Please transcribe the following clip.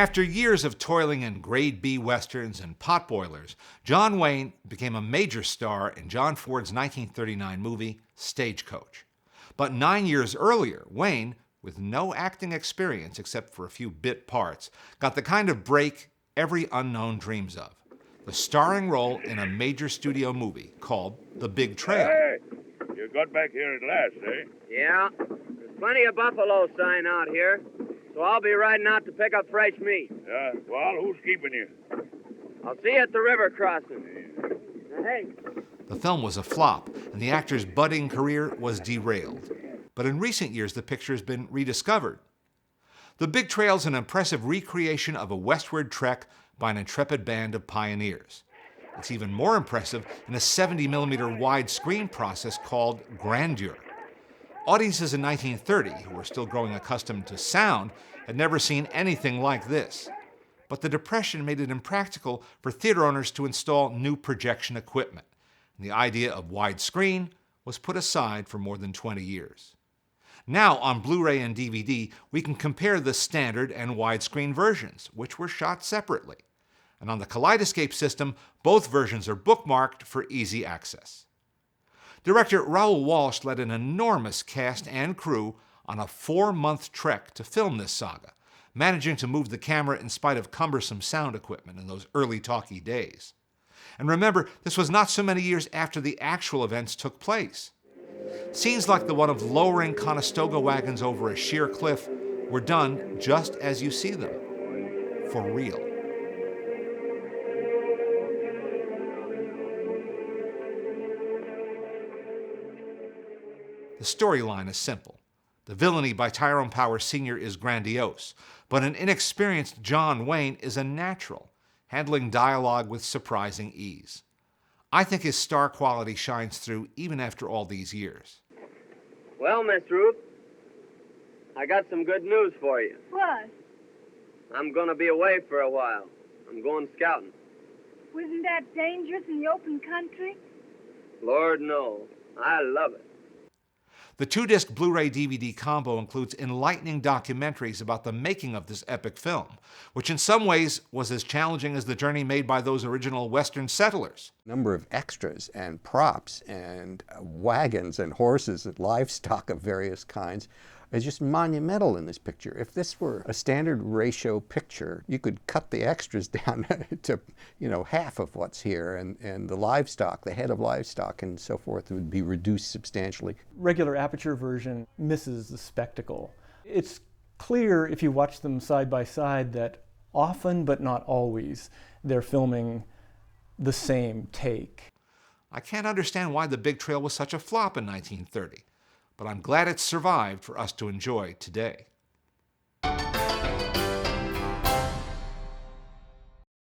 After years of toiling in grade B westerns and potboilers, John Wayne became a major star in John Ford's 1939 movie Stagecoach. But 9 years earlier, Wayne, with no acting experience except for a few bit parts, got the kind of break every unknown dreams of: the starring role in a major studio movie called The Big Trail. Hey, you got back here at last, eh? Yeah, there's plenty of buffalo sign out here, so I'll be riding out to pick up fresh meat. Yeah, well, who's keeping you? I'll see you at the river crossing. Hey. The film was a flop, and the actor's budding career was derailed. But in recent years, the picture has been rediscovered. The Big Trail is an impressive recreation of a westward trek by an intrepid band of pioneers. It's even more impressive in a 70mm widescreen process called grandeur. Audiences in 1930, who were still growing accustomed to sound, had never seen anything like this. But the Depression made it impractical for theater owners to install new projection equipment, and the idea of widescreen was put aside for more than 20 years. Now, on Blu-ray and DVD, we can compare the standard and widescreen versions, which were shot separately. And on the Kaleidoscape system, both versions are bookmarked for easy access. Director Raoul Walsh led an enormous cast and crew on a 4-month trek to film this saga, managing to move the camera in spite of cumbersome sound equipment in those early talkie days. And remember, this was not so many years after the actual events took place. Scenes like the one of lowering Conestoga wagons over a sheer cliff were done just as you see them, for real. The storyline is simple. The villainy by Tyrone Power Sr. is grandiose, but an inexperienced John Wayne is a natural, handling dialogue with surprising ease. I think his star quality shines through even after all these years. Well, Miss Ruth, I got some good news for you. What? I'm going to be away for a while. I'm going scouting. Wasn't that dangerous in the open country? Lord, no. I love it. The 2-disc Blu-ray DVD combo includes enlightening documentaries about the making of this epic film, which in some ways was as challenging as the journey made by those original Western settlers. Number of extras and props and wagons and horses and livestock of various kinds is just monumental in this picture. If this were a standard ratio picture, you could cut the extras down to, half of what's here, and the livestock, the head of livestock and so forth would be reduced substantially. Regular aperture version misses the spectacle. It's clear if you watch them side by side that often, but not always, they're filming the same take. I can't understand why The Big Trail was such a flop in 1930. But I'm glad it survived for us to enjoy today.